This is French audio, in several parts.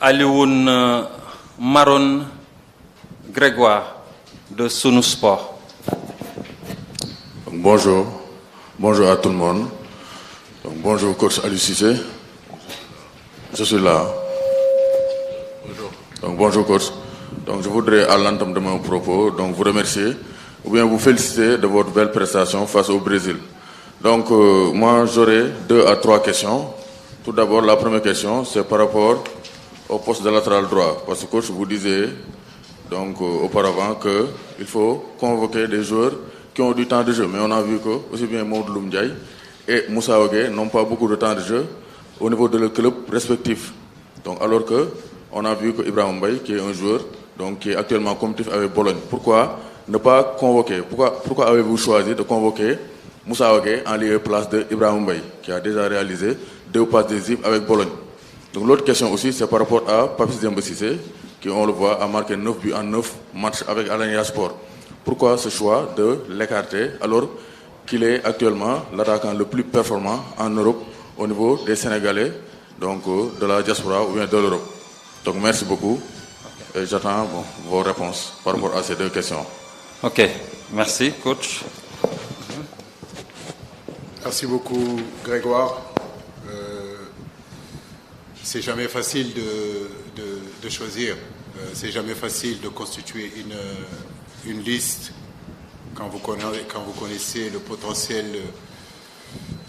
Alioune Maron Grégoire de Sunu Sport. Bonjour à tout le monde. Donc, bonjour coach Aliou Cissé. Je suis là. Bonjour. Donc, bonjour coach. Donc, je voudrais à l'entame de mon propos donc vous remercier ou bien vous féliciter de votre belle prestation face au Brésil. Donc moi j'aurais 2 à 3 questions. Tout d'abord, la première question, c'est par rapport au poste de latéral droit. Parce que coach, vous disiez donc auparavant qu'il faut convoquer des joueurs qui ont du temps de jeu. Mais on a vu que aussi bien Maud Ndiaye et Moussa Wagué n'ont pas beaucoup de temps de jeu au niveau de leur club respectif. Donc alors que on a vu que Ibrahim Mbaye, qui est un joueur donc, qui est actuellement compétitif avec Bologne, pourquoi ne pas convoquer? Pourquoi avez-vous choisi de convoquer Moussa Wagué en lieu et place de Ibrahim Mbaye, qui a déjà réalisé 2 passes décisives avec Bologne? Donc l'autre question aussi, c'est par rapport à Papis Demba Cissé, qui, on le voit, a marqué 9 buts en 9 matchs avec Alanya Sport. Pourquoi ce choix de l'écarter alors qu'il est actuellement l'attaquant le plus performant en Europe au niveau des Sénégalais, donc de la diaspora ou bien de l'Europe? Donc merci beaucoup et j'attends vos réponses par rapport à ces 2 questions. Ok, merci coach. Merci beaucoup Grégoire. C'est jamais facile de choisir, c'est jamais facile de constituer une liste quand vous connaissez le potentiel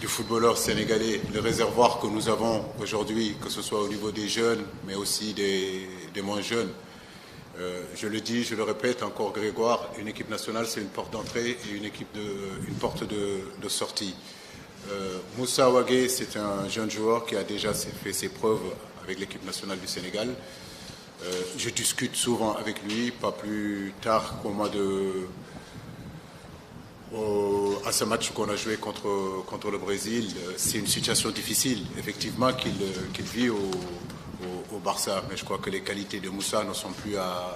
du footballeur sénégalais, le réservoir que nous avons aujourd'hui, que ce soit au niveau des jeunes, mais aussi des moins jeunes. Je le dis, je le répète encore Grégoire, une équipe nationale c'est une porte d'entrée et une porte de sortie. Moussa Wagué, c'est un jeune joueur qui a déjà fait ses preuves avec l'équipe nationale du Sénégal. Je discute souvent avec lui, pas plus tard qu'au mois à ce match qu'on a joué contre le Brésil. C'est une situation difficile, effectivement, qu'il vit au Barça. Mais je crois que les qualités de Moussa ne sont plus à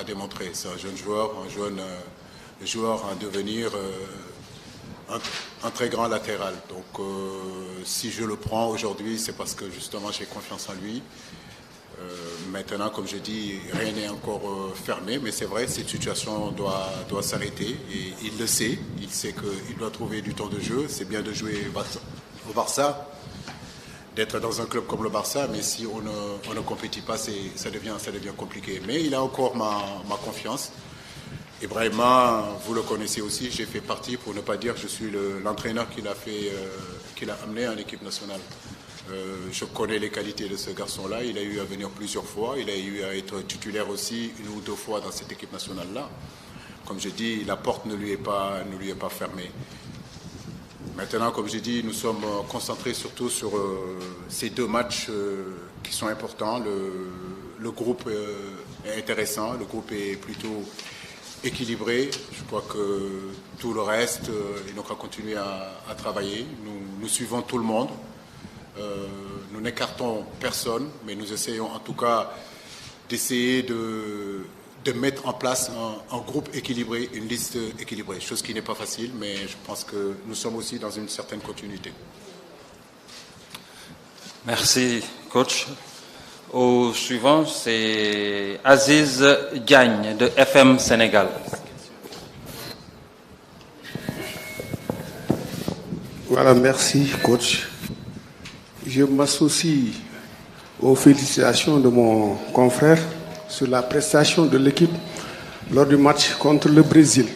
démontrer. C'est un jeune joueur, un joueur en devenir un très grand latéral. Donc si je le prends aujourd'hui, c'est parce que justement j'ai confiance en lui. Maintenant, comme je dis, rien n'est encore fermé, mais c'est vrai, cette situation doit s'arrêter et il le sait. Il sait qu'il doit trouver du temps de jeu. C'est bien de jouer au Barça, d'être dans un club comme le Barça, mais si on ne compétit pas, ça devient compliqué. Mais il a encore ma confiance. Ibrahima, vous le connaissez aussi, j'ai fait partie, pour ne pas dire je suis l'entraîneur qu'il a amené en équipe nationale. Je connais les qualités de ce garçon-là, il a eu à venir plusieurs fois, il a eu à être titulaire aussi 1 ou 2 fois dans cette équipe nationale-là. Comme je dis, la porte ne lui est pas fermée. Maintenant, comme je dis, nous sommes concentrés surtout sur ces 2 matchs qui sont importants. Le groupe est intéressant, le groupe est plutôt équilibré. Je crois que tout le reste, il nous faudra continuer à travailler. Nous suivons tout le monde. Nous n'écartons personne, mais nous essayons en tout cas d'essayer de mettre en place un groupe équilibré, une liste équilibrée, chose qui n'est pas facile, mais je pense que nous sommes aussi dans une certaine continuité. Merci coach. Au suivant, c'est Aziz Diagne de FM Sénégal. Voilà, merci coach. Je m'associe aux félicitations de mon confrère sur la prestation de l'équipe lors du match contre le Brésil.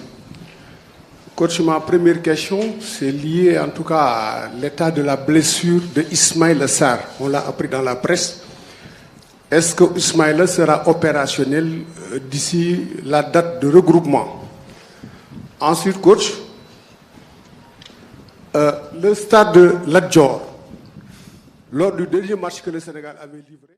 Coach, ma première question, c'est lié en tout cas à l'état de la blessure de Ismaïla Sarr. On l'a appris dans la presse. Est-ce que Ismaïla sera opérationnel d'ici la date de regroupement? Ensuite, coach, le stade de Lat Dior, lors du dernier match que le Sénégal avait livré,